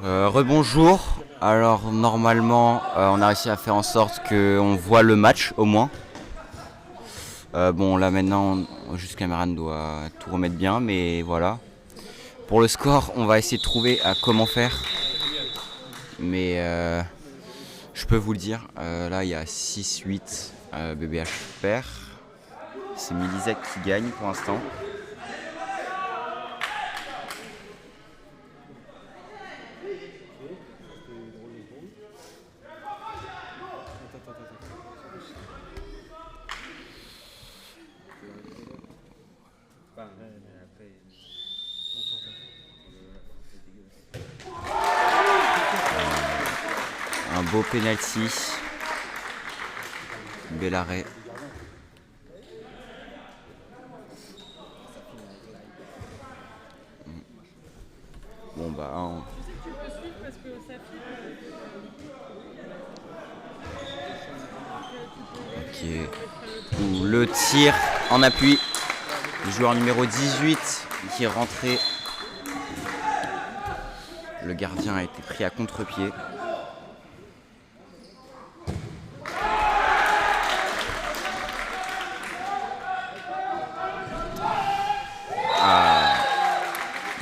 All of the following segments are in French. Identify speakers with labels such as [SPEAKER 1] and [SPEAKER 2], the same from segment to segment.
[SPEAKER 1] Rebonjour. Alors normalement, on a réussi à faire en sorte qu'on voit le match au moins. Bon là maintenant, juste Cameron doit tout remettre bien, mais voilà. Pour le score, on va essayer de trouver comment faire. Mais je peux vous le dire, là il y a 6-8, BBH perd. C'est Milizek qui gagne pour l'instant. Un beau penalty. Bel arrêt. Bon bah ok. Ouh, le tir en appui. Le joueur numéro 18 qui est rentré. Le gardien a été pris à contre-pied.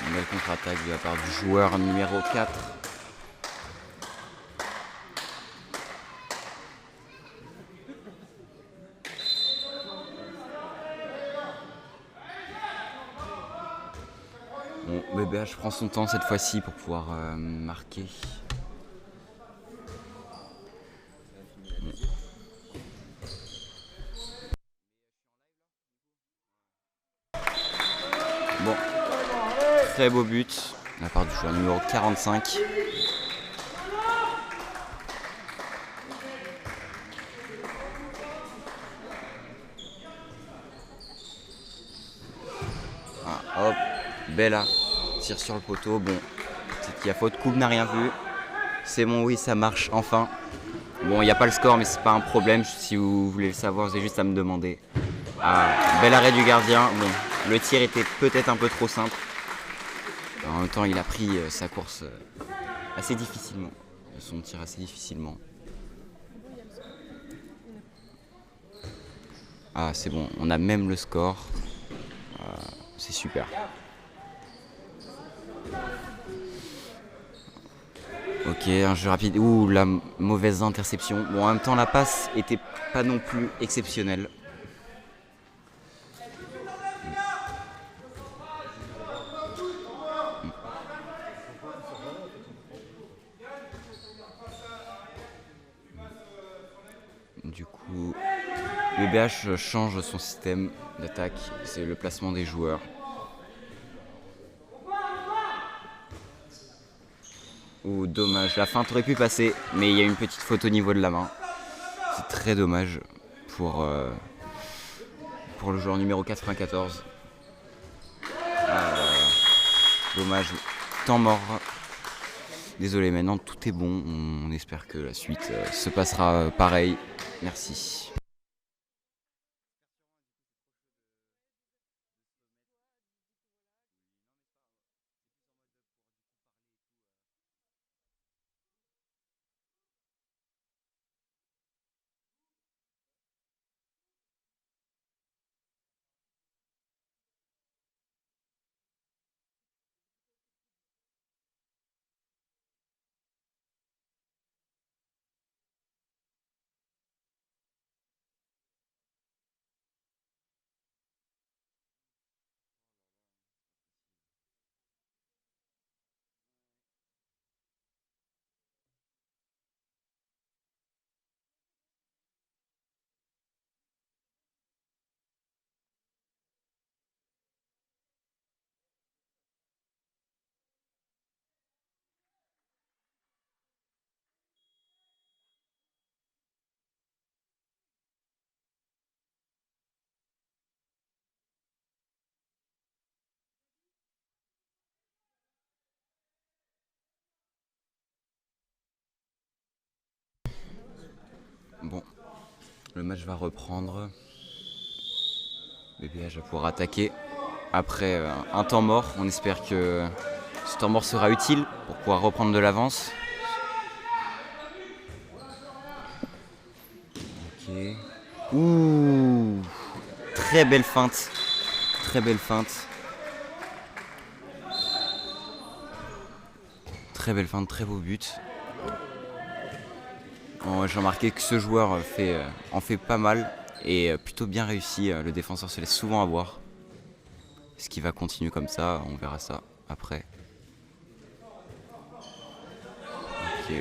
[SPEAKER 1] Une belle contre-attaque de la part du joueur numéro 4. Bon, BBH prend son temps cette fois-ci pour pouvoir marquer. Bon, très beau but de la part du joueur numéro 45. Hop, Bella tire sur le poteau. Bon, c'est qu'il y a faute. Coupe n'a rien vu. C'est bon, oui, ça marche enfin. Bon, il n'y a pas le score, mais c'est pas un problème. Si vous voulez le savoir, c'est juste à me demander. Bel arrêt du gardien. Bon, le tir était peut-être un peu trop simple. En même temps, il a pris sa course assez difficilement. Son tir assez difficilement. C'est bon, on a même le score. C'est super. Ok, un jeu rapide. Ouh, la mauvaise interception. Bon, en même temps, la passe était pas non plus exceptionnelle. Du coup, BBH change son système d'attaque. C'est le placement des joueurs. Ouh, dommage. La feinte aurait pu passer, mais il y a une petite faute au niveau de la main. C'est très dommage pour le joueur numéro 94. Dommage. Temps mort. Désolé, maintenant tout est bon. On espère que la suite se passera pareil. Merci. Bon, le match va reprendre. BBH va pouvoir attaquer après un temps mort. On espère que Ce temps mort sera utile pour pouvoir reprendre de l'avance. Ok. Ouh, très belle feinte. Très belle feinte. Très belle feinte, très beau but. Bon, j'ai remarqué que ce joueur en fait pas mal et plutôt bien réussi. Le défenseur se laisse souvent avoir. Est-ce qu'il va continuer comme ça? On verra ça après. Ok.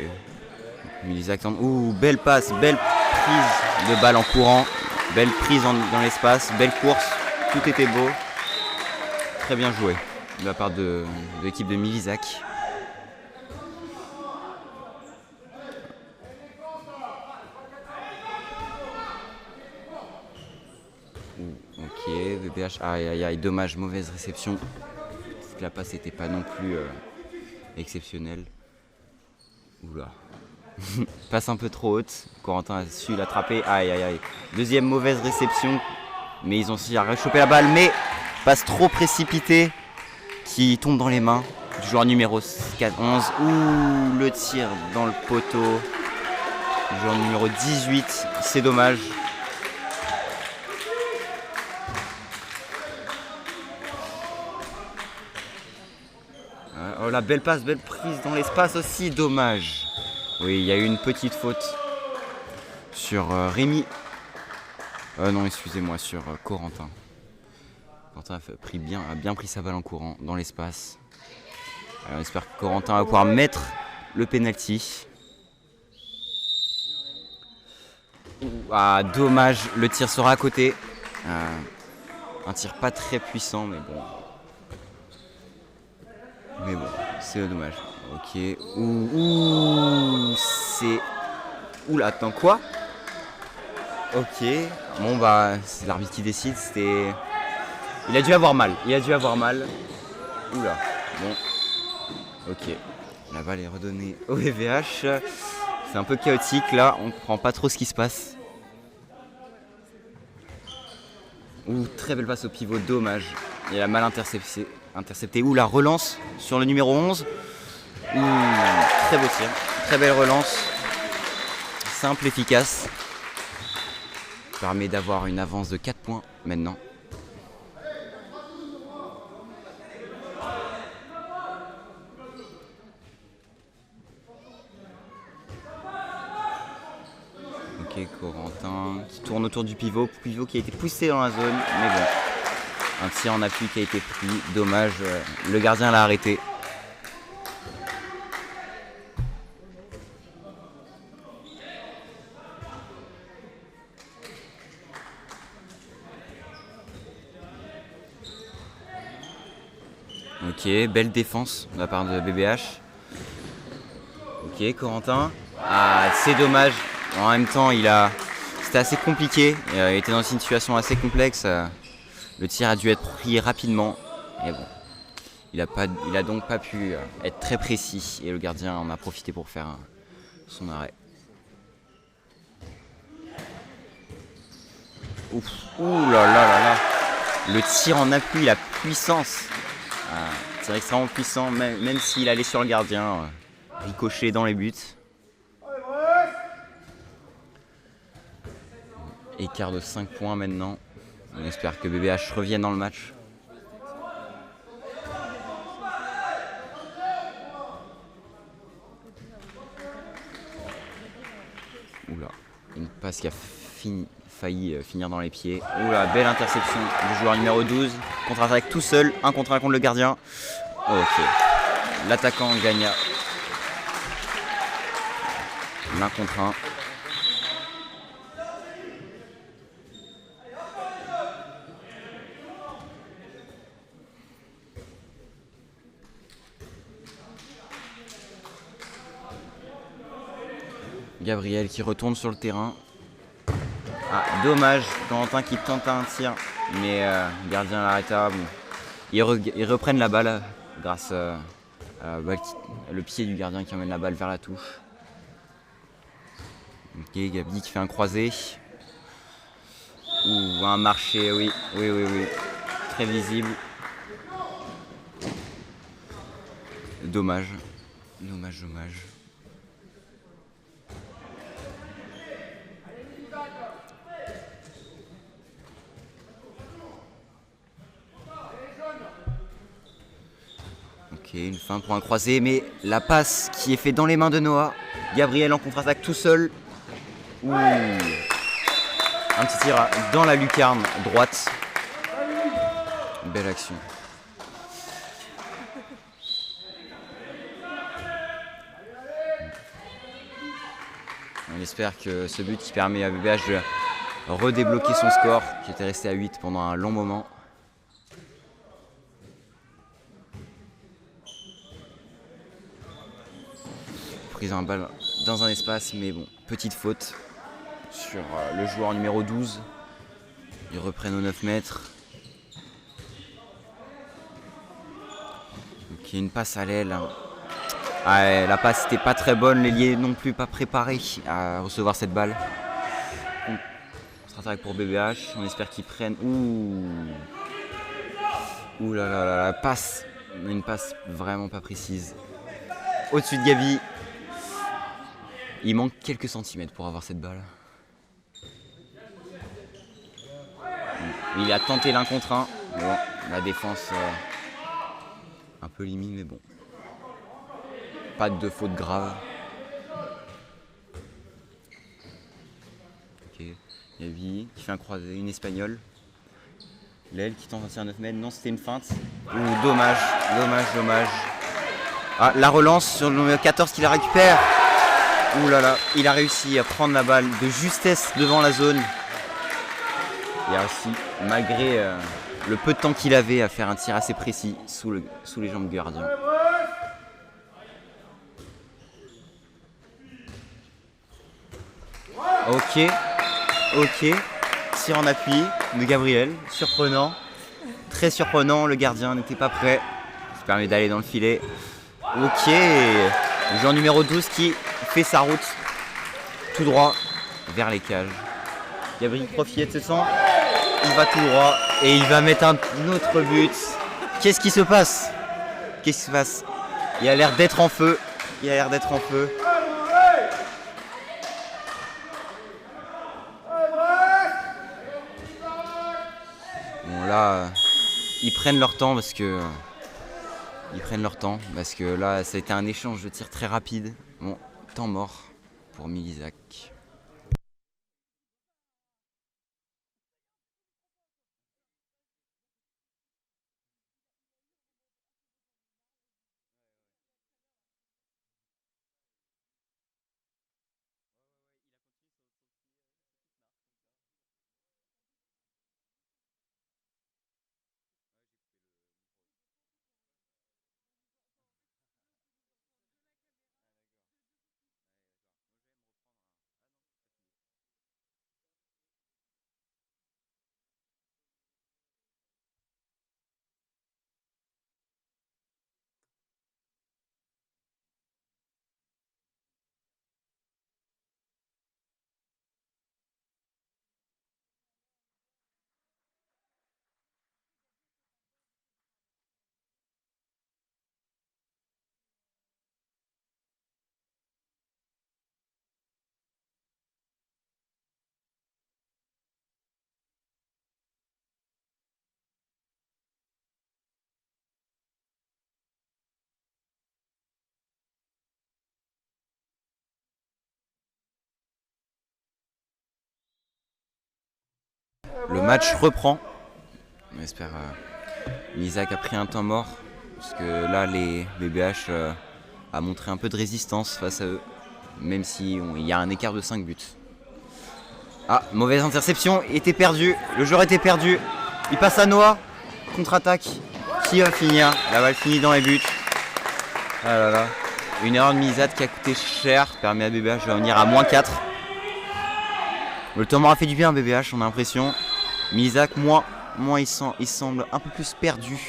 [SPEAKER 1] Milizac tente. Ouh, belle passe, belle prise de balle en courant. Belle prise dans l'espace, belle course. Tout était beau. Très bien joué de la part de l'équipe de Milizac. Ok, VBH, aïe aïe aïe, dommage, mauvaise réception. La passe n'était pas non plus exceptionnelle. Oula. Passe un peu trop haute. Corentin a su l'attraper. Aïe aïe aïe. Deuxième mauvaise réception. Mais ils ont su réchauffer la balle. Mais passe trop précipitée qui tombe dans les mains du joueur numéro 11. Ouh, le tir dans le poteau. Du joueur numéro 18. C'est dommage. Oh la belle passe, belle prise dans l'espace aussi, dommage. Oui, il y a eu une petite faute sur Rémi. Non, excusez-moi, sur Corentin. Corentin a bien pris sa balle en courant dans l'espace. On espère que Corentin va pouvoir mettre le penalty. Ah, dommage, le tir sera à côté. Un tir pas très puissant, mais bon. Mais bon, c'est dommage. Ok. Ouh, c'est... Oula, attends, quoi? Ok. Bon, bah, c'est l'arbitre qui décide. C'était... Il a dû avoir mal. Oula. Bon. Ok. La balle est redonnée au VVH. C'est un peu chaotique, là. On ne comprend pas trop ce qui se passe. Ouh, très belle passe au pivot. Dommage. Il a mal intercepté. Ouh, la relance sur le numéro 11. Ouh, très beau tir. Très belle relance. Simple, efficace. Permet d'avoir une avance de 4 points maintenant. Ok, Corentin qui tourne autour du pivot. Pivot qui a été poussé dans la zone. Mais bon. Un tir en appui qui a été pris. Dommage. Le gardien l'a arrêté. Ok, belle défense de la part de BBH. Ok, Corentin. Ah, c'est dommage. En même temps, c'était assez compliqué. Il était dans une situation assez complexe. Le tir a dû être pris rapidement. Et bon, il a donc pas pu être très précis. Et le gardien en a profité pour faire son arrêt. Ouf. Ouh là là là là. Le tir en appui, la puissance. C'est extrêmement puissant, même s'il allait sur le gardien, ricoché dans les buts. Écart de 5 points maintenant. On espère que BBH revienne dans le match. Oula, une passe qui a failli finir dans les pieds. Oula, belle interception du joueur numéro 12. Contre-attaque tout seul, 1 contre 1 contre le gardien. Ok, l'attaquant gagna l'un contre 1. Gabriel qui retourne sur le terrain. Ah, dommage, Corentin qui tente un tir, mais le gardien l'arrêta. Bon. Ils reprennent la balle grâce à le pied du gardien qui emmène la balle vers la touche. Ok, Gabi qui fait un croisé. Ouh, un marché, oui. Très visible. Dommage. Dommage. Ok, une fin pour un croisé, mais la passe qui est faite dans les mains de Noah. Gabriel en contre-attaque tout seul. Ouh. Un petit tir dans la lucarne droite. Belle action. On espère que ce but qui permet à BBH de redébloquer son score, qui était resté à 8 pendant un long moment. Prise en balle dans un espace, mais bon, petite faute sur le joueur numéro 12. Ils reprennent aux 9 mètres. Donc il y a une passe à l'aile. Ah, la passe n'était pas très bonne, l'ailier non plus pas préparé à recevoir cette balle. Contre-attaque pour BBH, on espère qu'ils prennent. Ouh là là, la passe, une passe vraiment pas précise. Au-dessus de Gavi. Il manque quelques centimètres pour avoir cette balle. Il a tenté l'un contre un. Bon, la défense un peu limite, mais bon. Pas de faute grave. Ok, Gavi qui fait un croisé, une espagnole. L'aile qui tente un tir à 9 mètres. Non, c'était une feinte. Ouh, dommage. Ah, la relance sur le numéro 14 qui la récupère. Ouh là là, il a réussi à prendre la balle de justesse devant la zone. Il a réussi, malgré le peu de temps qu'il avait, à faire un tir assez précis sous les jambes du gardien. Ok. Tir en appui de Gabriel, surprenant. Très surprenant, le gardien n'était pas prêt. Ça permet d'aller dans le filet. Ok, le joueur numéro 12 qui fait sa route tout droit vers les cages. Gabriel profite de ce sang, il va tout droit et il va mettre un autre but. Qu'est-ce qui se passe? Il a l'air d'être en feu. Bon là, ils prennent leur temps parce que là, ça a été un échange de tirs très rapide. Bon, temps mort pour Milizac. Le match reprend. On espère Milizac a pris un temps mort. Parce que là, les BBH a montré un peu de résistance face à eux. Même s'il y a un écart de 5 buts. Ah, mauvaise interception, il était perdu. Le joueur était perdu. Il passe à Noah. Contre-attaque. Qui va finir? La balle finit dans les buts. Ah là là. Une erreur de Milizac qui a coûté cher. Permet à BBH de revenir à -4. Le temps mort a fait du bien à BBH, on a l'impression. Milizac, il semble un peu plus perdu.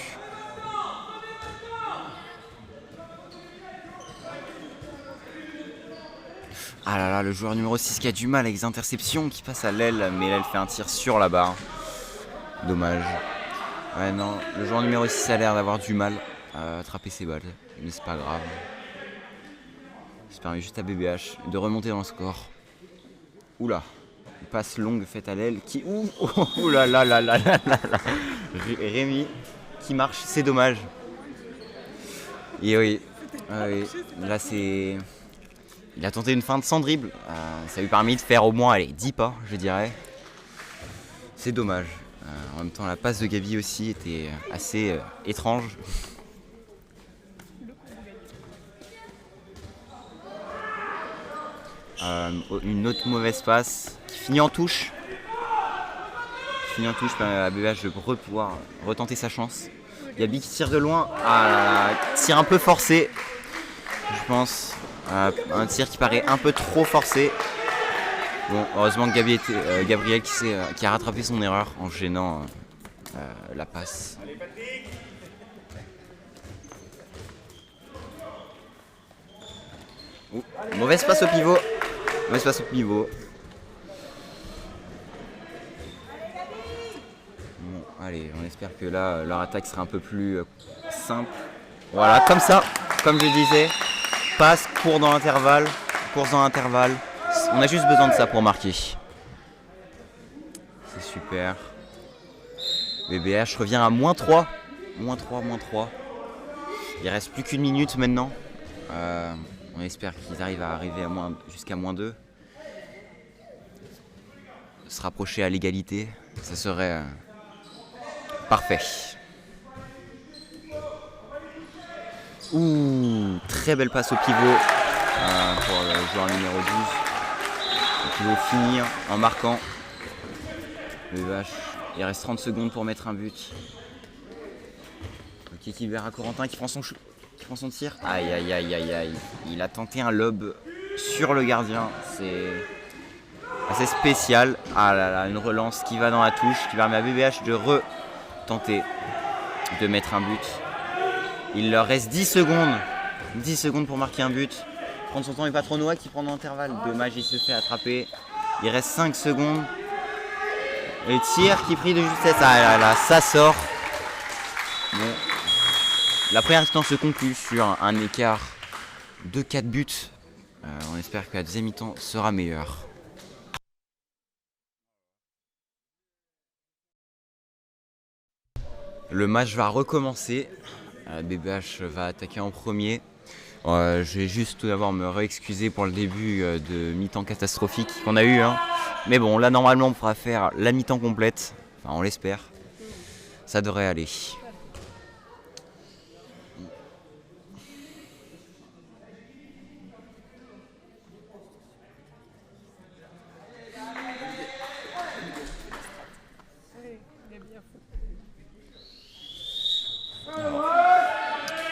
[SPEAKER 1] Ah là là, le joueur numéro 6 qui a du mal avec les interceptions, qui passe à l'aile, mais l'aile fait un tir sur la barre. Dommage. Ouais non, le joueur numéro 6 a l'air d'avoir du mal attraper ses balles, mais c'est pas grave. Ça permet juste à BBH de remonter dans le score. Oula, une passe longue faite à l'aile qui... Ouh là là là là là là. Rémi qui marche, c'est dommage. Et oui, là c'est... Il a tenté une feinte sans dribble, ça lui a permis de faire au moins 10 pas, je dirais. C'est dommage. En même temps, la passe de Gabi aussi était assez étrange. Une autre mauvaise passe qui finit en touche. Permet à BBH de pouvoir retenter sa chance. Gabi qui tire de loin. Tir un peu forcé, je pense. Un tir qui paraît un peu trop forcé. Bon, heureusement que Gabriel qui a rattrapé son erreur en gênant la passe. Mauvaise passe au pivot. Bon, allez, on espère que là, leur attaque sera un peu plus simple. Voilà, comme ça, comme je disais. Passe, cours dans l'intervalle. On a juste besoin de ça pour marquer. C'est super. BBH revient à -3. -3. Il reste plus qu'une minute maintenant. On espère qu'ils arrivent à arriver jusqu'à -2. Se rapprocher à l'égalité, ça serait parfait. Très belle passe au pivot pour le joueur numéro 12. Le pivot finir en marquant. Le VH, il reste 30 secondes pour mettre un but. Ok, qui verra Corentin qui prend son tir. Aïe. Il a tenté un lob sur le gardien. C'est assez spécial. Ah là là, une relance qui va dans la touche, qui permet à BBH de retenter de mettre un but. Il leur reste 10 secondes. 10 secondes pour marquer un but. Prendre son temps et Patronoa qui prend dans l'intervalle. Dommage, il se fait attraper. Il reste 5 secondes. Et tir qui prie de justesse. Ah là là, ça sort. Bon. La première mi-temps se conclut sur un écart de 4 buts. On espère que la deuxième mi-temps sera meilleure. Le match va recommencer. BBH va attaquer en premier. Je vais juste tout d'abord me réexcuser pour le début de mi-temps catastrophique qu'on a eu. Mais bon, là normalement on pourra faire la mi-temps complète. Enfin, on l'espère. Ça devrait aller.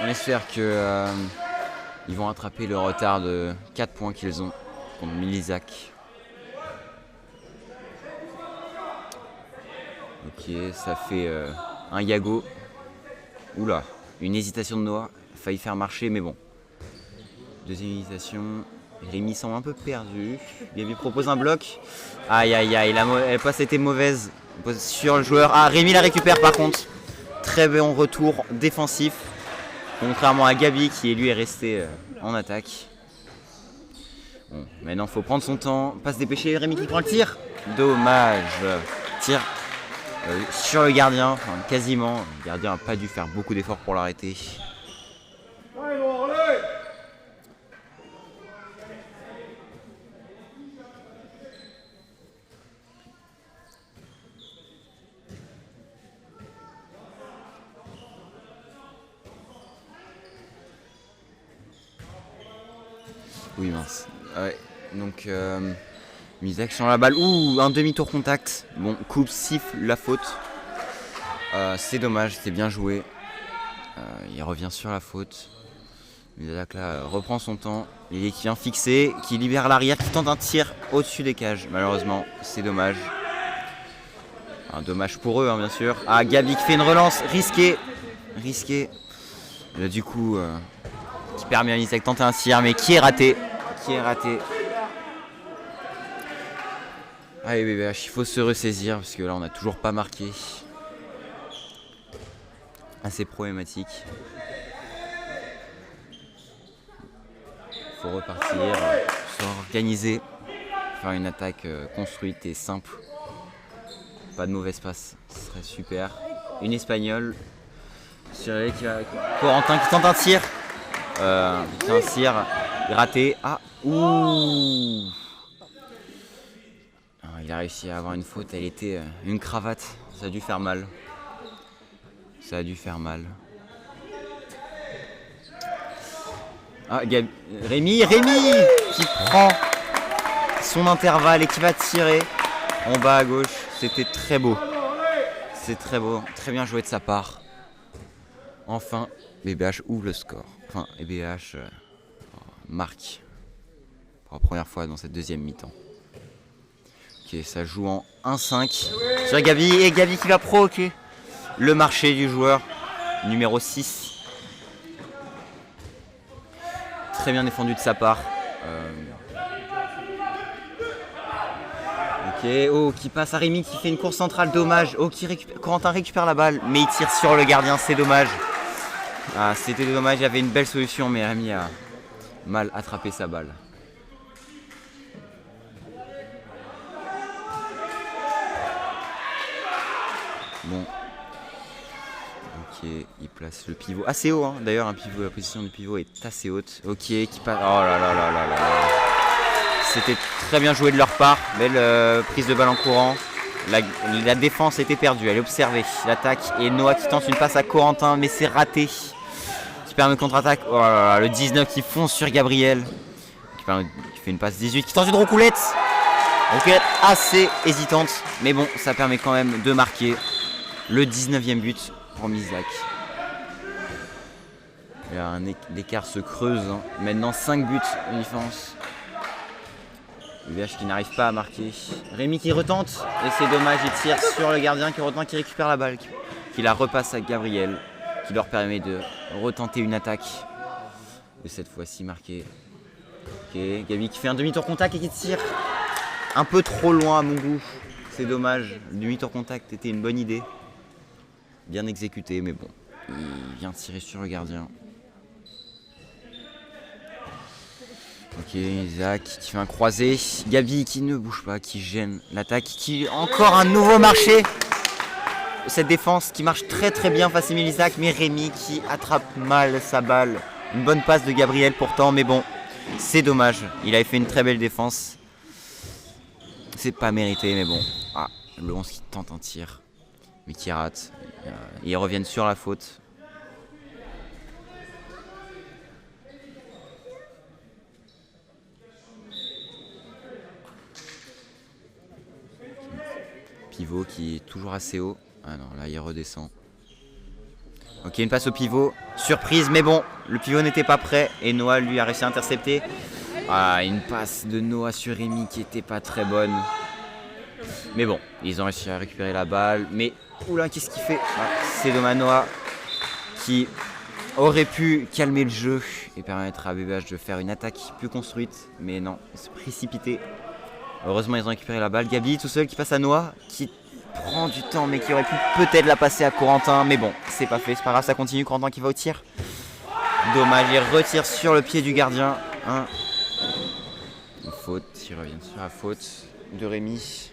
[SPEAKER 1] On espère que ils vont rattraper le retard de 4 points qu'ils ont contre Milizac. Ok, ça fait un Yago. Oula, une hésitation de Noah. Failli faire marcher, mais bon. Deuxième hésitation. Rémi semble un peu perdu. Gabi propose un bloc. Aïe, la passe était mauvaise sur le joueur. Ah, Rémi la récupère par contre. Très bon retour défensif. Contrairement à Gabi qui lui est resté en attaque. Bon, maintenant il faut prendre son temps. Pas se dépêcher, Rémi qui prend le tir. Dommage. Tir sur le gardien, enfin, quasiment. Le gardien n'a pas dû faire beaucoup d'efforts pour l'arrêter. Oui, mince. Ouais, donc Milizac sur la balle. Un demi-tour contact. Bon, coupe, siffle la faute. C'est dommage, c'est bien joué. Il revient sur la faute. Milizac là reprend son temps. Il qui vient fixer, qui libère l'arrière, qui tente un tir au-dessus des cages. Malheureusement, c'est dommage. Dommage pour eux, bien sûr. Gabi qui fait une relance risquée. Là, du coup, qui permet à Milizac de tenter un tir, mais qui est raté. Allez BBH, il faut se ressaisir parce que là on n'a toujours pas marqué. Assez problématique. faut repartir, s'organiser, faire une attaque construite et simple. Pas de mauvaise passe, ce serait super. Une espagnole. Corentin qui tente un tir. Raté. Ah, ouh. Il a réussi à avoir une faute, elle était une cravate. Ça a dû faire mal. Ah, Rémi qui prend son intervalle et qui va tirer en bas à gauche. C'était très beau. C'est très beau. Très bien joué de sa part. Enfin, BBH ouvre le score. Enfin, BBH marque pour la première fois dans cette deuxième mi-temps. Ok, ça joue en 1-5 sur Gabi. Et Gabi qui va provoquer le marché du joueur numéro 6. Très bien défendu de sa part. Ok, qui passe à Rémi qui fait une course centrale, dommage. Corentin récupère la balle, mais il tire sur le gardien, c'est dommage. Ah, c'était dommage, il y avait une belle solution, mais Rémi a mal attrapé sa balle. Bon. Ok, il place le pivot assez haut, hein. D'ailleurs, la position du pivot est assez haute. Ok, qui passe. Oh là là là là là. C'était très bien joué de leur part. Belle prise de balle en courant. La défense était perdue, elle est observée. L'attaque et Noah qui tente une passe à Corentin, mais c'est raté. Qui permet de contre-attaque. Oh là là, le 19 qui fonce sur Gabriel. Qui fait une passe 18, qui tente une roucoulette. Roucoulette assez hésitante, mais bon, ça permet quand même de marquer le 19e but pour Misak. L'écart se creuse. Hein. Maintenant 5 buts de différence. UVH qui n'arrive pas à marquer. Rémi qui retente. Et c'est dommage, il tire sur le gardien qui récupère la balle. Qui la repasse à Gabriel. Qui leur permet de retenter une attaque. Et cette fois-ci marquée. Ok, Gabi qui fait un demi-tour contact et qui tire un peu trop loin à mon goût. C'est dommage. Le demi-tour contact était une bonne idée. Bien exécuté, mais bon. Il vient tirer sur le gardien. Ok, Isaac qui fait un croisé. Gabi qui ne bouge pas, qui gêne l'attaque. Encore un nouveau marché. Cette défense qui marche très très bien face à Emile Isaac. Mais Rémi qui attrape mal sa balle. Une bonne passe de Gabriel pourtant, mais bon, c'est dommage. Il avait fait une très belle défense. C'est pas mérité, mais bon. Ah, le 11 qui tente un tir, mais qui rate. Ils reviennent sur la faute. Pivot qui est toujours assez haut. Ah non, là il redescend. Ok, une passe au pivot. Surprise, mais bon, le pivot n'était pas prêt. Et Noah lui a réussi à intercepter. Ah, une passe de Noah sur Rémi qui était pas très bonne. Mais bon, ils ont réussi à récupérer la balle. Mais, oula, qu'est-ce qu'il fait? C'est dommage, Noah qui aurait pu calmer le jeu et permettre à BBH de faire une attaque plus construite. Mais non, il s'est précipité. Heureusement, ils ont récupéré la balle. Gabi tout seul qui passe à Noah, qui prend du temps, mais qui aurait pu peut-être la passer à Corentin. Mais bon, c'est pas fait, c'est pas grave, ça continue. Corentin qui va au tir. Dommage, il retire sur le pied du gardien. Une faute, ils reviennent sur la faute de Rémi.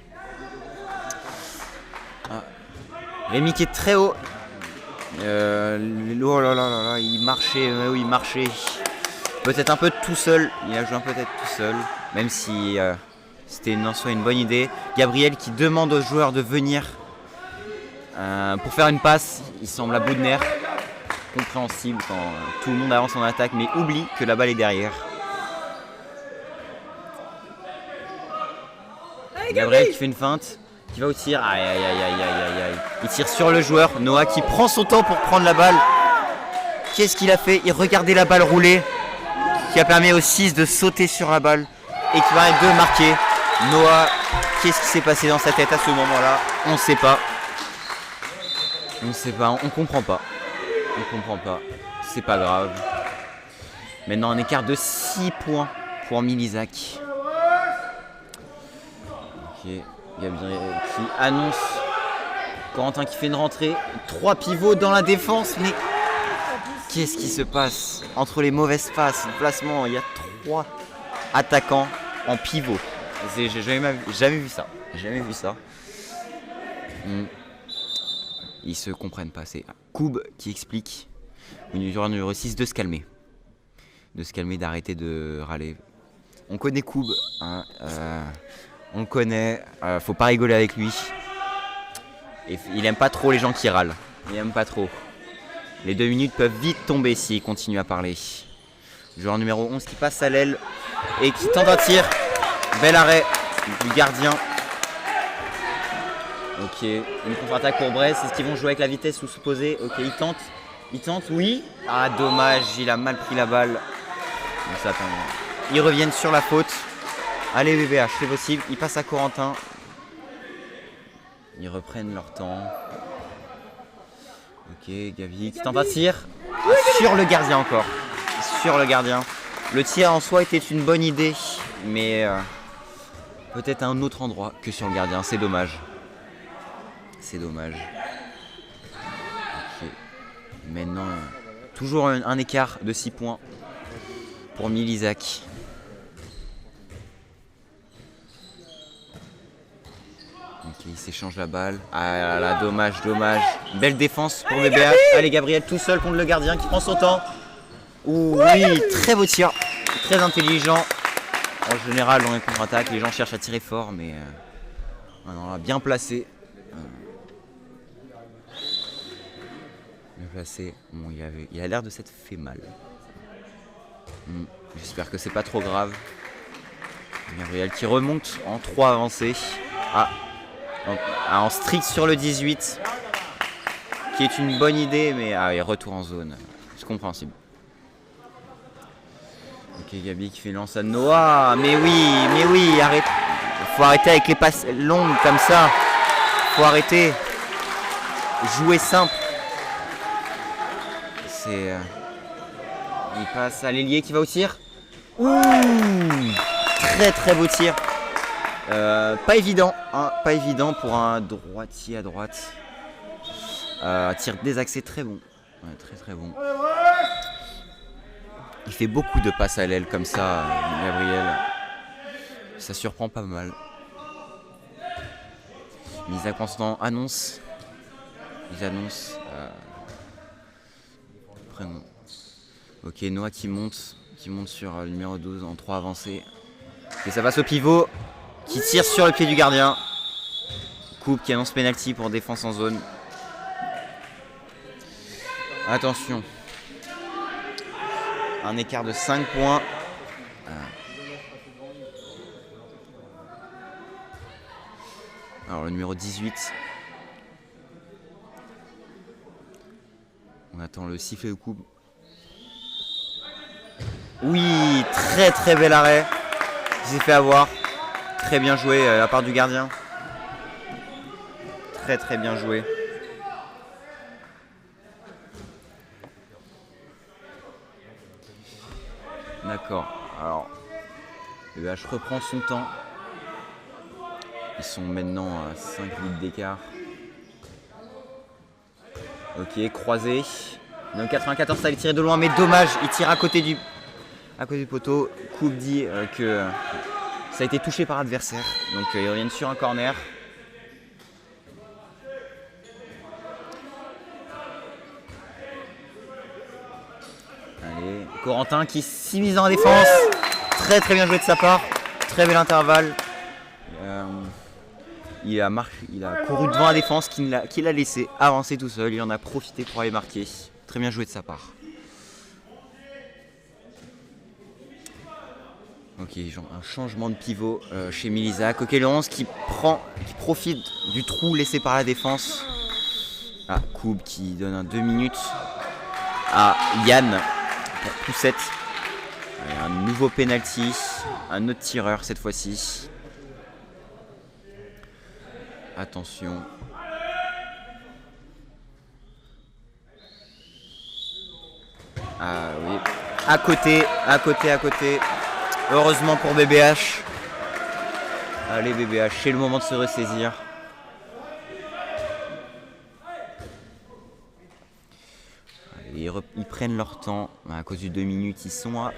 [SPEAKER 1] Rémi qui est très haut. Oh là là là là, il marchait, oui, il marchait. Peut-être un peu tout seul. Il a joué peut-être tout seul, même si c'était en soi une bonne idée. Gabriel qui demande aux joueurs de venir pour faire une passe. Il semble à bout de nerfs. Compréhensible quand tout le monde avance en attaque, mais oublie que la balle est derrière. Gabriel qui fait une feinte, qui va au tir. Aïe aïe aïe aïe aïe aïe. Il tire sur le joueur. Noah qui prend son temps pour prendre la balle. Qu'est-ce qu'il a fait? Il regardait la balle rouler, qui a permis aux 6 de sauter sur la balle et qui permet de marquer. Noah, qu'est-ce qui s'est passé dans sa tête à ce moment-là? On ne sait pas. On ne sait pas, on comprend pas. On comprend pas. C'est pas grave. Maintenant un écart de 6 points pour Milizac. Ok, Gabriel qui annonce Corentin qui fait une rentrée. 3 pivots dans la défense, mais Qu'est-ce qui se passe entre les mauvaises passes, le placement? Il y a 3 attaquants en pivot. J'ai jamais vu ça. Jamais vu ça. Ils se comprennent pas. C'est Koub qui explique au numéro 6 de se calmer. De se calmer, d'arrêter de râler. On connaît Koub. Hein, on le connaît. Faut pas rigoler avec lui. Et il aime pas trop les gens qui râlent. Il aime pas trop. Les 2 minutes peuvent vite tomber s'il continue à parler. Joueur numéro 11 qui passe à l'aile et qui tente un tir. Bel arrêt du gardien. Ok, une contre-attaque pour Brest. Est-ce qu'ils vont jouer avec la vitesse ou se poser? Ok, il tente, oui. Ah, dommage, il a mal pris la balle. Bon, ça attend. Ils reviennent sur la faute. Allez BBH, c'est possible. Ils passent à Corentin. Ils reprennent leur temps. Ok, Gavi qui tente un tir. Sur le gardien encore. Sur le gardien. Le tir en soi était une bonne idée, mais peut-être à un autre endroit que sur le gardien. C'est dommage. C'est dommage. Ok. Maintenant, toujours un écart de 6 points pour Milizac. Ok, il s'échange la balle. Ah là, dommage. Belle défense pour BBH. Allez, Gabriel tout seul contre le gardien qui prend son temps. Ouh, oui, très beau tir. Très intelligent. En général, dans les contre-attaques, les gens cherchent à tirer fort, mais on l'a bien placé. Bien placé. Bon, il a l'air de s'être fait mal. J'espère que c'est pas trop grave. Gabriel qui remonte en 3 avancées. En strict sur le 18. Qui est une bonne idée, mais il retour en zone. C'est compréhensible. Ok, Gabi qui fait lance à Noah. Mais oui, arrête. Faut arrêter avec les passes longues comme ça. Faut arrêter. Jouer simple. Il passe à l'ailier qui va au tir. Ouh, très beau tir. Pas évident, hein, pas évident pour un droitier à droite. Tir désaxé très bon. Ouais, très bon. Il fait beaucoup de passes à l'aile comme ça, Gabriel. Ça surprend pas mal. Isaac Constant annonce. Ils annoncent. Prénom. Ok, Noah qui monte sur le numéro 12 en 3 avancées. Et ça passe au pivot qui tire sur le pied du gardien. Coupe qui annonce penalty pour défense en zone. Attention. Un écart de 5 points. Alors le numéro 18. On attend le sifflet de coupe. Oui, très bel arrêt. Il s'est fait avoir. Très bien joué à la part du gardien. Très bien joué. D'accord. Alors, le H reprend son temps. Ils sont maintenant à 5 litres d'écart. Ok, croisé. Le 94, ça allait tirer de loin, mais dommage, il tire à côté du poteau. Coupe dit que ça a été touché par adversaire. Donc ils reviennent sur un corner. Allez, Corentin qui s'immisce dans la défense. Très bien joué de sa part. Très bel intervalle. Il a couru devant la défense qu'il a laissé avancer tout seul. Il en a profité pour aller marquer. Très bien joué de sa part. Ok, un changement de pivot chez Milizac. Ok, le 11 qui profite du trou laissé par la défense. Koub qui donne un 2 minutes à Yann pour poussette. Un nouveau penalty. Un autre tireur cette fois-ci. Attention. Oui. À côté. Heureusement pour BBH. Allez BBH, c'est le moment de se ressaisir. Allez, ils prennent leur temps. À cause du 2 minutes, ils sont à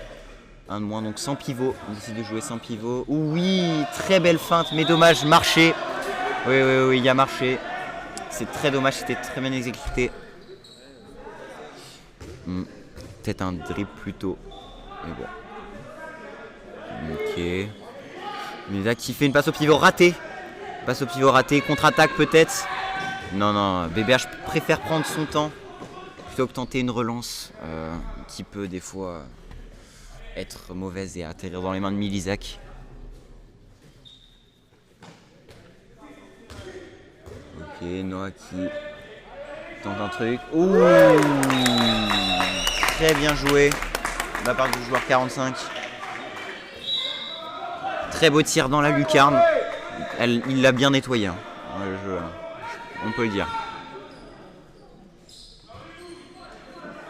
[SPEAKER 1] 1 de moins, donc sans pivot. Ils décident de jouer sans pivot. Oui, très belle feinte, mais dommage, marché. Oui, il y a marché. C'est très dommage, c'était très bien exécuté. Peut-être un dribble plus tôt. Mais bon. Ok. Milizak qui fait une passe au pivot ratée. Passe au pivot raté, contre-attaque peut-être. Non, BBH préfère prendre son temps plutôt que tenter une relance qui peut des fois être mauvaise et atterrir dans les mains de Milizak. Ok, Noah qui tente un truc. Ouh, très bien joué de la part du joueur 45. Très beau tir dans la lucarne. Il l'a bien nettoyé, hein. On peut le dire.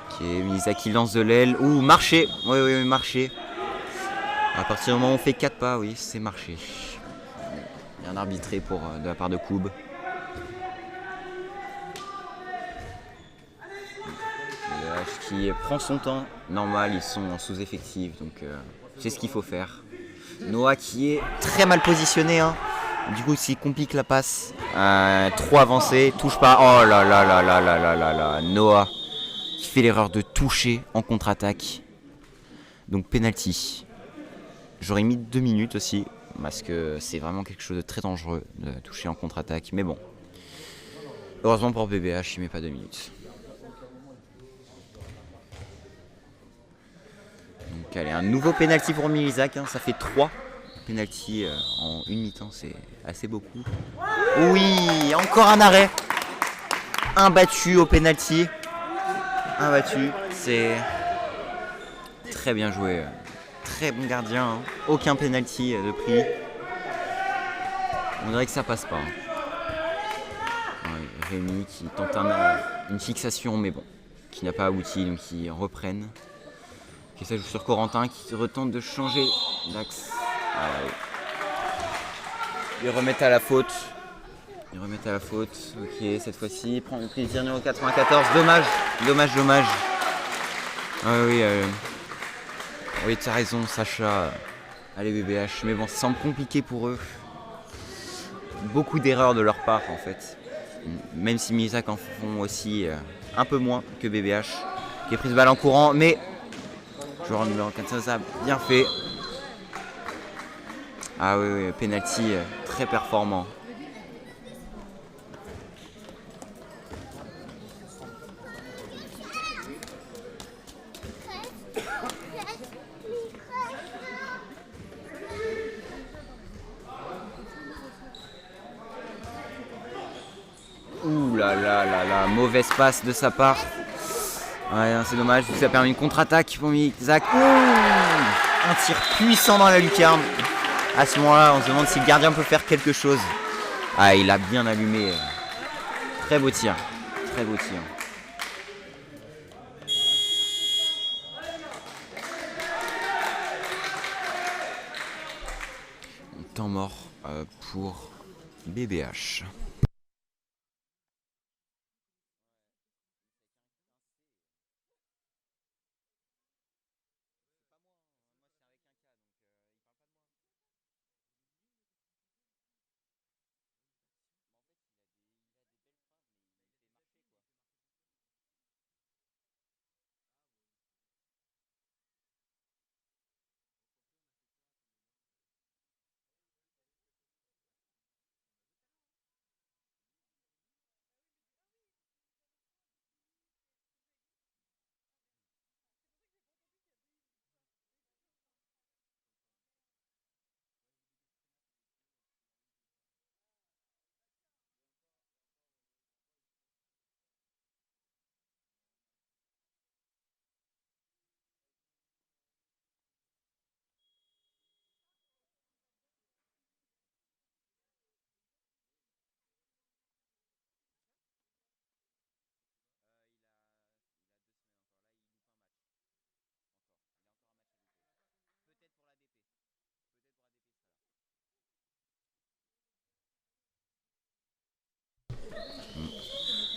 [SPEAKER 1] Ok, Milizak qui lance de l'aile. Ouh, marché. Oui, marché. À partir du moment où on fait 4 pas, oui, c'est marché. Bien arbitré de la part de Koub. Qui prend son temps. Normal, ils sont en sous-effectif, donc c'est ce qu'il faut faire. Noah qui est très mal positionné, hein. Du coup, s'il complique la passe, trop avancé, touche pas. Oh là. Noah qui fait l'erreur de toucher en contre-attaque. Donc penalty. J'aurais mis 2 minutes aussi, parce que c'est vraiment quelque chose de très dangereux de toucher en contre-attaque. Mais bon, heureusement pour BBH, il met pas 2 minutes. Donc allez, un nouveau penalty pour Milizak, hein. Ça fait 3 penalty en une mi-temps, c'est assez beaucoup. Oui, encore un arrêt. Un battu au penalty. Un battu, c'est très bien joué. Très bon gardien, hein. Aucun penalty de pris. On dirait que ça passe pas. Ouais, Rémi qui tente une fixation, mais bon, qui n'a pas abouti, donc ils reprennent. Et ça joue sur Corentin qui retente de changer l'axe. Ils remettent à la faute. Ok, cette fois-ci, il prend le plaisir numéro 94. Dommage. Oui, tu as raison, Sacha. Allez, BBH. Mais bon, ça semble compliqué pour eux. Beaucoup d'erreurs de leur part, en fait. Même si Milizak en font aussi un peu moins que BBH, qui est prise balle en courant. Mais joueur numéro 4, ça a bien fait. Ah oui, penalty très performant. Ouh là, mauvaise passe de sa part. Ouais, c'est dommage, ça permet une contre-attaque pour Milizak. Un tir puissant dans la lucarne. À ce moment-là, on se demande si le gardien peut faire quelque chose. Ah, il a bien allumé. Très beau tir. Temps mort pour BBH.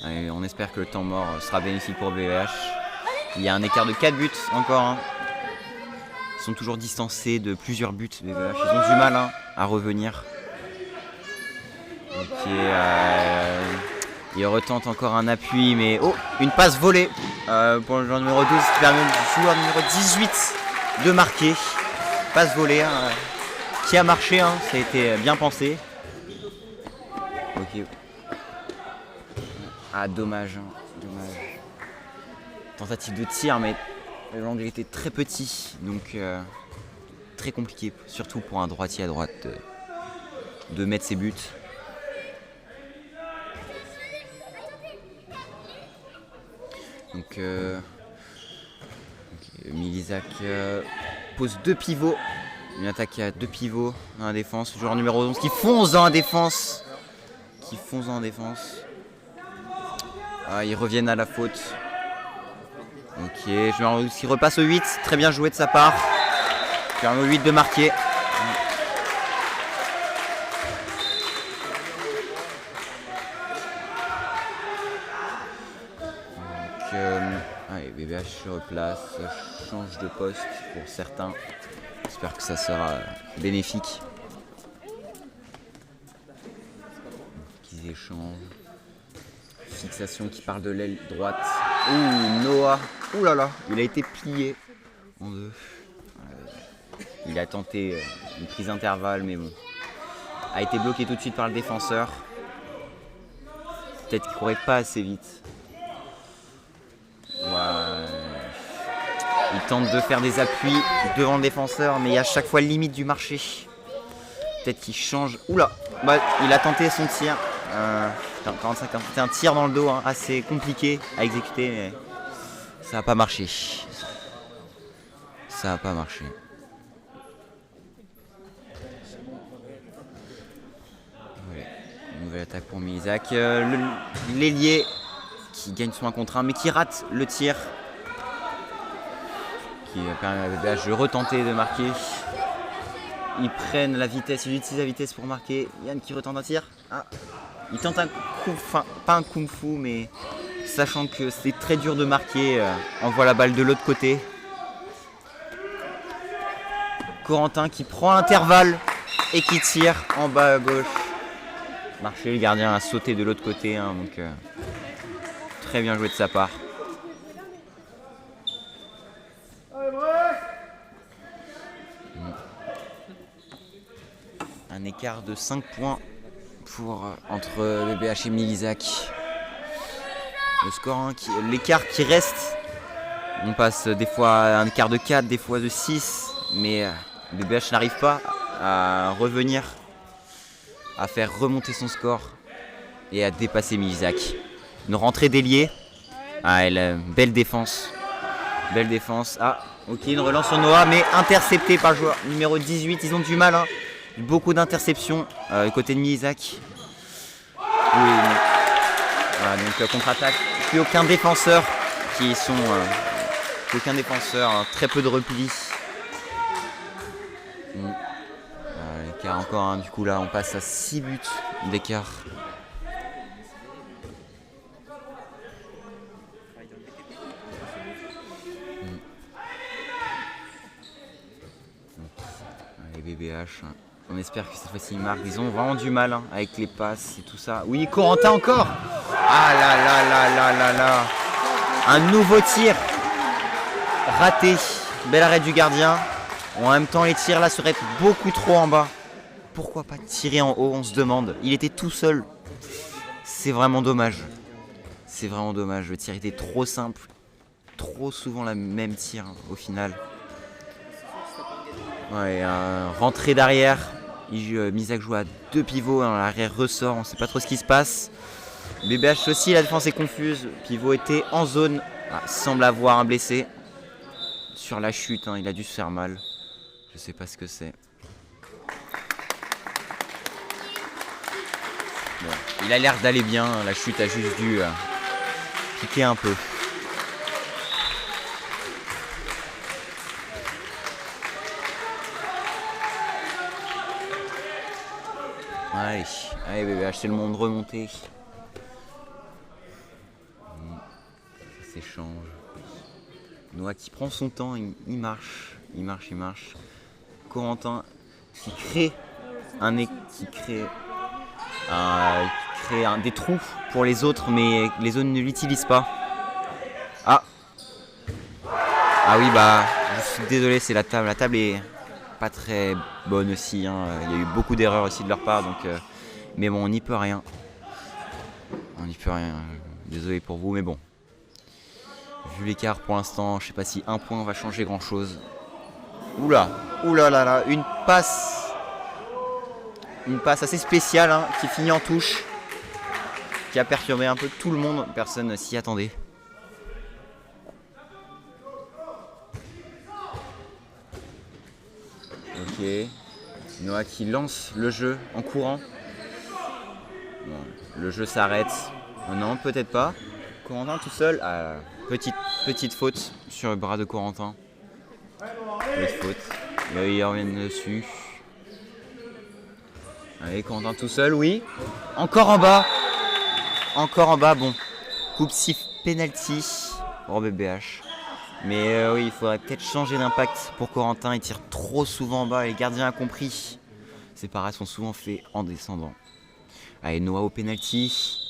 [SPEAKER 1] Allez, on espère que le temps mort sera bénéfique pour BBH. Il y a un écart de 4 buts encore. Hein. Ils sont toujours distancés de plusieurs buts. Mais voilà, ils ont du mal hein, à revenir. Ok, il retente encore un appui, mais oh, une passe volée pour le joueur numéro 12 qui permet au joueur numéro 18 de marquer. Passe volée hein, qui a marché, hein, ça a été bien pensé. Ok. Ah dommage, hein, dommage. Tentative de tir, mais l'angle était très petit, donc très compliqué, surtout pour un droitier à droite de mettre ses buts. Donc Milizac pose 2 pivots. Une attaque à 2 pivots dans la défense. Le joueur numéro 11 qui fonce dans la défense. Ah, ils reviennent à la faute. Ok, joueur qui repasse au 8. Très bien joué de sa part. Joueur au 8 de marquer. Allez, BBH se replace, change de poste pour certains. J'espère que ça sera bénéfique. Qu'ils échangent. Fixation qui part de l'aile droite. Ouh, Noah. Ouh là là, il a été plié en deux. Il a tenté une prise d'intervalle, mais bon. A été bloqué tout de suite par le défenseur. Peut-être qu'il courait pas assez vite. Ouais. Il tente de faire des appuis devant le défenseur, mais il y a à chaque fois limite du marché. Peut-être qu'il change. Oula, bah, il a tenté son tir. 45, c'était un tir dans le dos hein, assez compliqué à exécuter, mais ça n'a pas marché. Ça n'a pas marché. Ouais. Nouvelle attaque pour Milizac. L'ailier qui gagne son 1 contre 1, mais qui rate le tir. Qui permet à BBH de retenter de marquer. Ils prennent la vitesse, ils utilisent la vitesse pour marquer. Yann qui retente un tir. Ah. Il tente un coup, enfin pas un kung fu, mais sachant que c'est très dur de marquer, envoie la balle de l'autre côté. Corentin qui prend l'intervalle et qui tire en bas à gauche. Marché, le gardien a sauté de l'autre côté, hein, donc très bien joué de sa part. Un écart de 5 points entre BBH et Milizac. Le score, hein, l'écart qui reste, on passe des fois à un écart de 4, des fois de 6, mais BBH n'arrive pas à revenir, à faire remonter son score et à dépasser Milizac. Une rentrée d'ailier. Ah, belle défense. Belle défense. Ah, ok, une relance sur Noah, mais intercepté par le joueur numéro 18. Ils ont du mal, hein. Beaucoup d'interceptions côté de Milizac. Oui, voilà, donc contre-attaque. Plus aucun défenseur aucun défenseur, hein, très peu de repli. L'écart encore, hein, du coup là on passe à 6 buts d'écart. Allez, BBH. On espère que cette fois-ci ils marquent. Ils ont vraiment du mal hein, avec les passes et tout ça. Oui, Corentin encore. Ah là là là là là là. Un nouveau tir raté. Bel arrêt du gardien. En même temps, les tirs là seraient beaucoup trop en bas. Pourquoi pas tirer en haut, on se demande. Il était tout seul. C'est vraiment dommage. C'est vraiment dommage. Le tir était trop simple. Trop souvent la même tir au final. Ouais, rentrée d'arrière. Milizac joue à 2 pivots. Hein, l'arrière ressort. On ne sait pas trop ce qui se passe. BBH aussi, la défense est confuse. Pivot était en zone. Ah, semble avoir un blessé. Sur la chute, hein, il a dû se faire mal. Je sais pas ce que c'est. Bon, il a l'air d'aller bien. La chute a juste dû piquer un peu. Allez, allez bébé, c'est le moment de remonter. Ça s'échange. Noah qui prend son temps, il marche. Corentin qui crée des trous pour les autres, mais les autres ne l'utilisent pas. Ah oui, bah, je suis désolé, c'est la table. La table est pas très bonne aussi. Il y a eu beaucoup d'erreurs aussi de leur part, donc. Mais bon, on n'y peut rien. Désolé pour vous, mais bon. Vu l'écart pour l'instant, je sais pas si un point va changer grand chose. Oula là, une passe assez spéciale qui finit en touche, qui a perturbé un peu tout le monde, personne ne s'y attendait. Ok, Noah qui lance le jeu en courant. Bon, le jeu s'arrête. Oh non, peut-être pas. Corentin tout seul. Petite faute sur le bras de Corentin. Petite faute. Ils reviennent dessus. Allez, Corentin tout seul, oui. Encore en bas. Bon. Coupe siffle penalty pour BBH. Mais oui, il faudrait peut-être changer d'impact pour Corentin. Il tire trop souvent en bas et le gardien a compris. Ces parades sont souvent faits en descendant. Allez, Noah au penalty.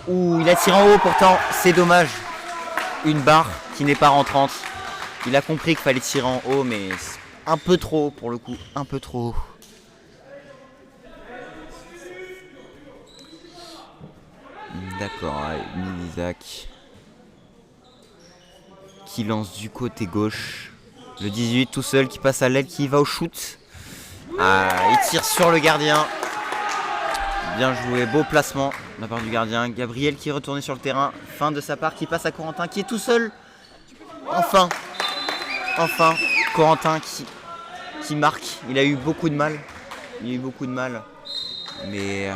[SPEAKER 1] Ouh, il a tiré en haut pourtant, c'est dommage. Une barre qui n'est pas rentrante. Il a compris qu'il fallait tirer en haut, mais un peu trop pour le coup, un peu trop haut. D'accord, allez, Isaac qui lance du côté gauche. Le 18 tout seul qui passe à l'aile, qui va au shoot. Il tire sur le gardien. Bien joué, beau placement de la part du gardien. Gabriel qui est retourné sur le terrain. Fin de sa part qui passe à Corentin qui est tout seul. Enfin, Corentin qui marque. Il a eu beaucoup de mal. Mais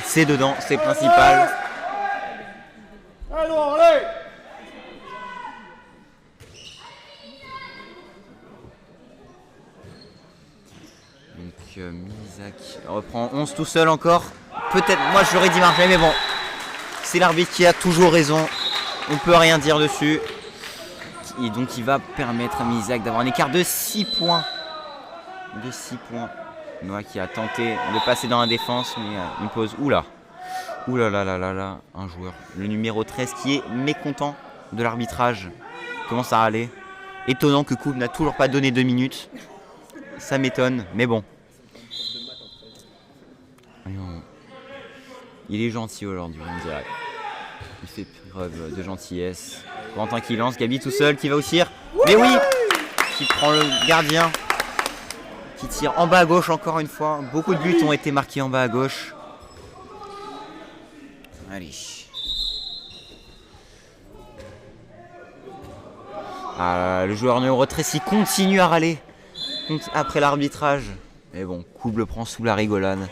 [SPEAKER 1] c'est dedans, c'est principal. Allez. Isaac reprend 11 tout seul encore. Peut-être, moi je l'aurais dit marcher, mais bon. C'est l'arbitre qui a toujours raison. On ne peut rien dire dessus. Et donc il va permettre à Isaac d'avoir un écart de 6 points. Noah qui a tenté de passer dans la défense, mais une pause. Oula là, un joueur. Le numéro 13 qui est mécontent de l'arbitrage. Comment ça allait? Étonnant que Coupe n'a toujours pas donné 2 minutes. Ça m'étonne, mais bon. Il est gentil aujourd'hui, on dirait. Il fait preuve de gentillesse. Corentin qui lance, Gabi tout seul qui va au tir. Mais oui, qui prend le gardien. Qui tire en bas à gauche encore une fois. Beaucoup de buts ont été marqués en bas à gauche. Allez. Le joueur numéro 13 continue à râler après l'arbitrage. Mais bon, Coupe le prend sous la rigolade.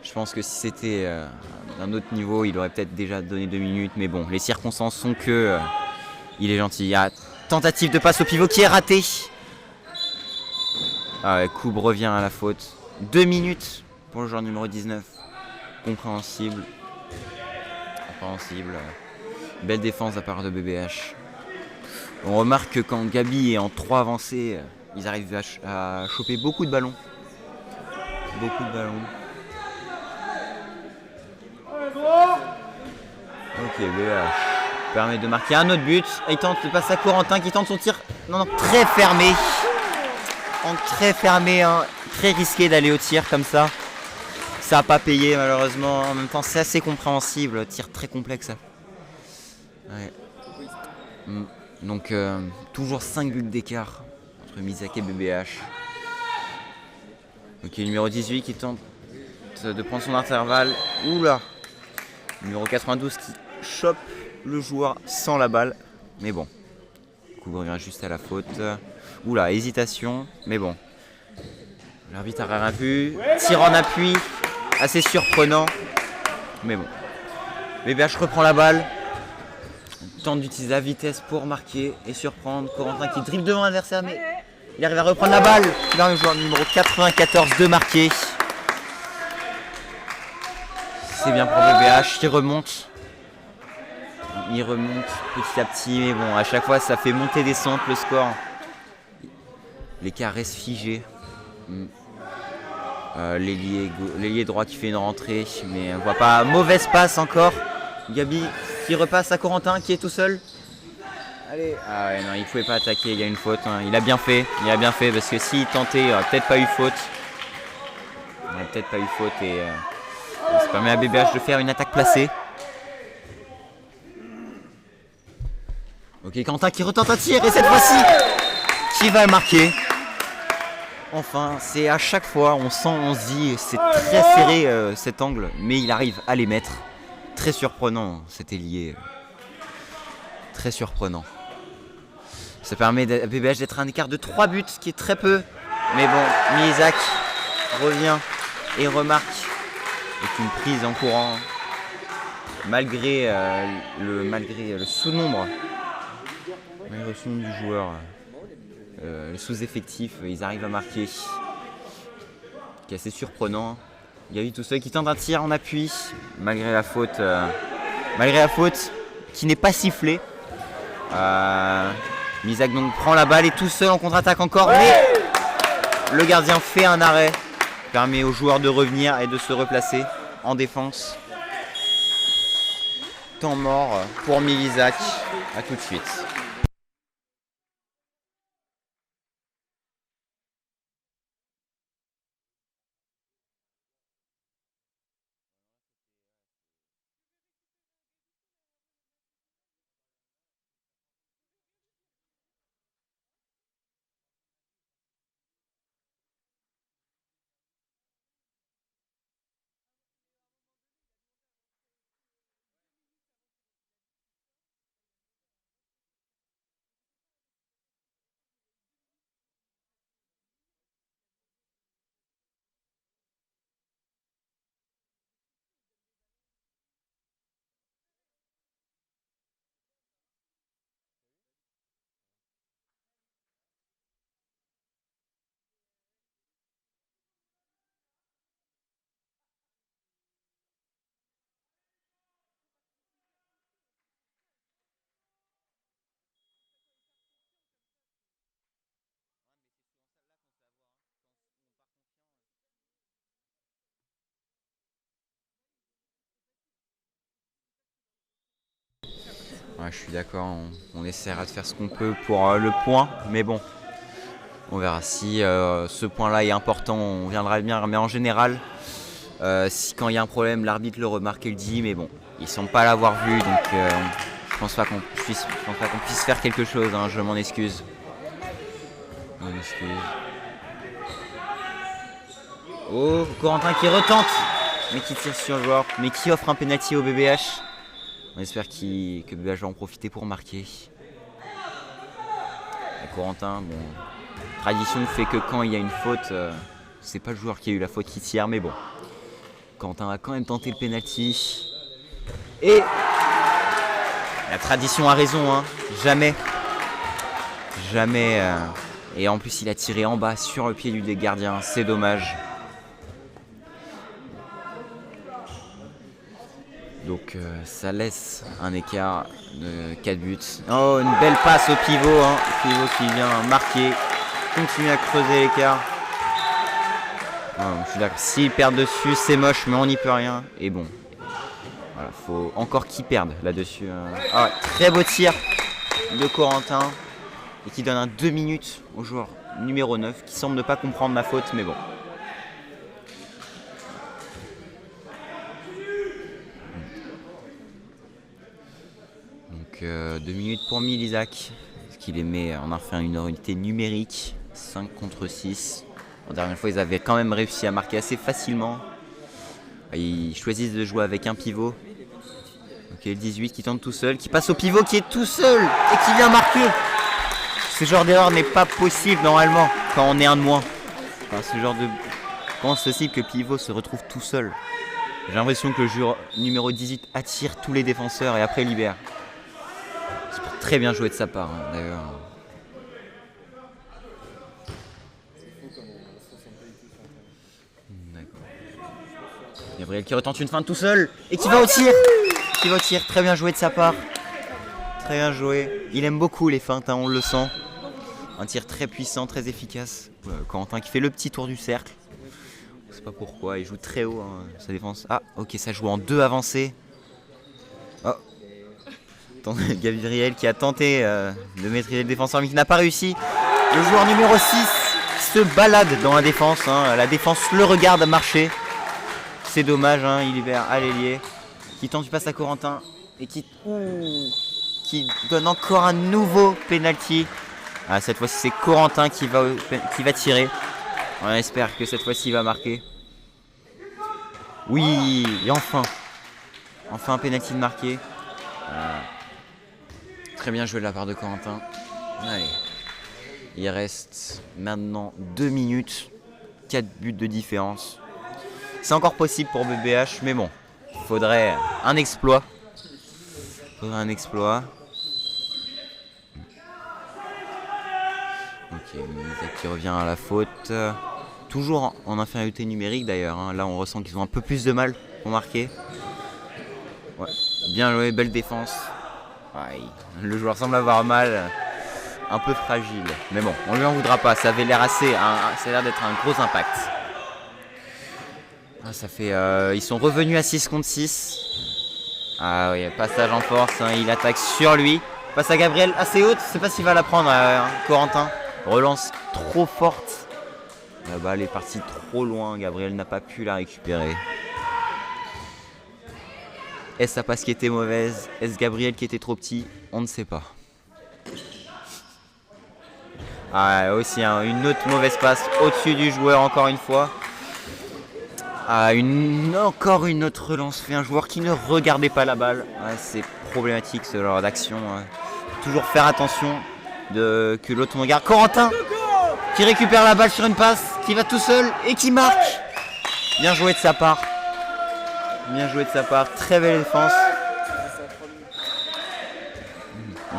[SPEAKER 1] Je pense que si c'était d'un autre niveau, il aurait peut-être déjà donné 2 minutes. Mais bon, les circonstances sont que il est gentil. Il y a tentative de passe au pivot qui est ratée. Coupe revient à la faute. 2 minutes pour le joueur numéro 19. Compréhensible. Belle défense de la part de BBH. On remarque que quand Gabi est en 3 avancées, ils arrivent à choper beaucoup de ballons. Ok, BBH permet de marquer un autre but. Il tente de passer à Corentin qui tente son tir. Non, très fermé. Très risqué d'aller au tir comme ça. Ça n'a pas payé malheureusement. En même temps, c'est assez compréhensible. Tir très complexe. Ouais. Donc, toujours 5 buts d'écart entre Isaac et BBH. Ok, numéro 18 qui tente de prendre son intervalle. Oula. Numéro 92 qui chope le joueur sans la balle. Mais bon. Coup revient juste à la faute. Oula, hésitation. Mais bon. L'arbitre a rien vu. Tir en appui. Assez surprenant. Mais bon. BBH reprend la balle. Tente d'utiliser la vitesse pour marquer et surprendre. Corentin qui dribble devant l'adversaire, mais il arrive à reprendre la balle. Il va le joueur numéro 94 de marquer. C'est bien pour BBH qui remonte. Il remonte petit à petit, mais bon, à chaque fois ça fait monter descente le score. L'écart reste figé. L'ailier droit qui fait une rentrée, mais on voit pas. Mauvaise passe encore. Gabi qui repasse à Corentin qui est tout seul. Allez. Ah ouais, non, il pouvait pas attaquer, il y a une faute. Hein. Il a bien fait parce que s'il tentait, il n'y aurait peut-être pas eu faute. Et ça permet à BBH de faire une attaque placée. Ok, Quentin qui retente un tir et cette fois-ci, qui va marquer. Enfin, c'est à chaque fois, on se dit, c'est très serré cet angle, mais il arrive à les mettre. Très surprenant, cet ailier. Très surprenant. Ça permet à BBH d'être à un écart de 3 buts, ce qui est très peu. Mais bon, Miezak revient et remarque. Avec une prise en courant. Malgré le sous-nombre. Le sous-nombre du joueur. Le sous-effectif, ils arrivent à marquer. Qui est assez surprenant. Il y a eu tous ceux qui tentent un tir en appui. Malgré la faute qui n'est pas sifflée. Miezak donc prend la balle et tout seul en contre-attaque encore. Mais le gardien fait un arrêt. Permet aux joueurs de revenir et de se replacer en défense. Temps mort pour Miezak. A tout de suite. Ouais, je suis d'accord, on essaiera de faire ce qu'on peut pour le point, mais bon, on verra si ce point-là est important, on viendra bien, mais en général, si quand il y a un problème, l'arbitre le remarque et le dit, mais bon, ils sont pas à l'avoir vu, donc je pense pas qu'on puisse faire quelque chose, hein, je m'en excuse. Oh, Corentin qui retente, mais qui tire sur le joueur, mais qui offre un penalty au BBH. On espère que BBH va en profiter pour marquer. Et Corentin, bon, tradition fait que quand il y a une faute, c'est pas le joueur qui a eu la faute qui tire, mais bon. Corentin va quand même tenter le penalty. Et la tradition a raison, hein. Jamais. Et en plus, il a tiré en bas sur le pied du gardien, c'est dommage. Donc ça laisse un écart de 4 buts. Oh, une belle passe au pivot. Hein. Le pivot qui vient marquer. Continue à creuser l'écart. Oh, je suis d'accord. S'ils perdent dessus, c'est moche, mais on n'y peut rien. Et bon, voilà, faut encore qu'ils perdent là-dessus. Ah ouais, très beau tir de Corentin. Et qui donne un 2 minutes au joueur numéro 9, qui semble ne pas comprendre la faute, mais bon. Donc 2 minutes pour Miezak, ce qui les met en enfin une unité numérique, 5 contre 6. La dernière fois, ils avaient quand même réussi à marquer assez facilement. Ils choisissent de jouer avec un pivot. Ok, le 18 qui tente tout seul, qui passe au pivot qui est tout seul et qui vient marquer. Ce genre d'erreur n'est pas possible normalement quand on est un de moins. Enfin, ce genre de... Comment c'est possible que pivot se retrouve tout seul? J'ai l'impression que le joueur numéro 18 attire tous les défenseurs et après libère. C'est très bien joué de sa part, hein, d'ailleurs. D'accord. Gabriel qui retente une feinte tout seul et qui va au tir. Qui va au tir, très bien joué de sa part. Très bien joué. Il aime beaucoup les feintes, hein, on le sent. Un tir très puissant, très efficace. Corentin qui fait le petit tour du cercle. Je sais pas pourquoi, il joue très haut hein, sa défense. Ah, ok, ça joue en 2 avancés. Oh. Gabriel qui a tenté de maîtriser le défenseur mais qui n'a pas réussi. Le joueur numéro 6 se balade dans la défense. Hein. La défense le regarde marcher. C'est dommage, hein, il libère à l'ailier. Qui tente du passe à Corentin et qui donne encore un nouveau penalty. Ah, cette fois-ci c'est Corentin qui va tirer. On espère que cette fois-ci il va marquer. Oui, et enfin un penalty de marqué. Très bien joué de la part de Corentin. Allez. Il reste maintenant 2 minutes. 4 buts de différence. C'est encore possible pour BBH, mais bon. Il faudrait un exploit. Ok, Isaac qui revient à la faute. Toujours en infériorité numérique d'ailleurs. Hein. Là, on ressent qu'ils ont un peu plus de mal pour marquer. Ouais. Bien joué, belle défense. Ouais, le joueur semble avoir mal. Un peu fragile. Mais bon, on lui en voudra pas. Ça avait l'air ça a l'air d'être un gros impact. Ah, ça fait, ils sont revenus à 6 contre 6. Ah oui, passage en force. Hein, il attaque sur lui. Passe à Gabriel assez haute. Je sais pas s'il va la prendre, Corentin. Relance trop forte. La balle est partie trop loin. Gabriel n'a pas pu la récupérer. Est-ce sa passe qui était mauvaise? Est-ce Gabriel qui était trop petit? On ne sait pas. Ah, aussi une autre mauvaise passe au-dessus du joueur encore une fois. Ah, encore une autre relance fait un joueur qui ne regardait pas la balle. Ouais, c'est problématique ce genre d'action. Hein. Toujours faire attention que l'autre regarde. Corentin qui récupère la balle sur une passe, qui va tout seul et qui marque. Bien joué de sa part. Très belle défense.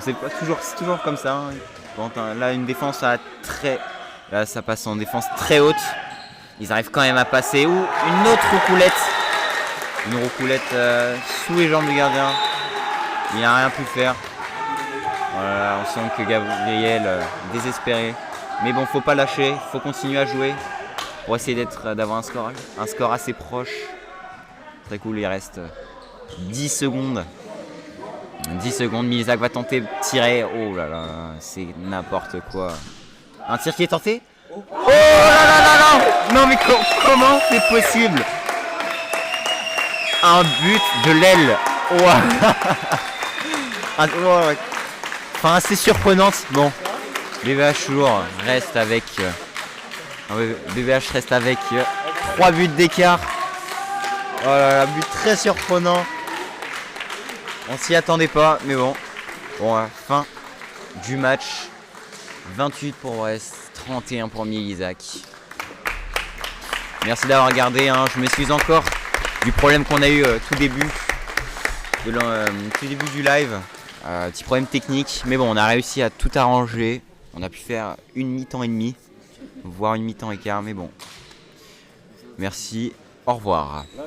[SPEAKER 1] C'est toujours comme ça. Hein. Là, une défense là, ça passe en défense très haute. Ils arrivent quand même à passer. Ou une autre roucoulette. Une roucoulette sous les jambes du gardien. Il n'a rien pu faire. Voilà, on sent que Gabriel désespéré. Mais bon, faut pas lâcher. Faut continuer à jouer pour essayer d'avoir un score assez proche. Très cool, il reste 10 secondes. 10 secondes, Milizak va tenter de tirer. Oh là là, c'est n'importe quoi. Un tir qui est tenté. Oh là là là là. Non mais comment c'est possible? Un but de l'aile. Wow. Enfin assez surprenante. Bon, BBH toujours reste avec 3 buts d'écart. Oh là là, but très surprenant. On s'y attendait pas, mais bon. Bon, fin du match. 28 pour Brest, 31 pour Milizak. Merci d'avoir regardé. Hein. Je m'excuse encore du problème qu'on a eu tout début du live. Petit problème technique, mais bon, on a réussi à tout arranger. On a pu faire une mi-temps et demi, voire une mi-temps et quart, mais bon. Merci, au revoir.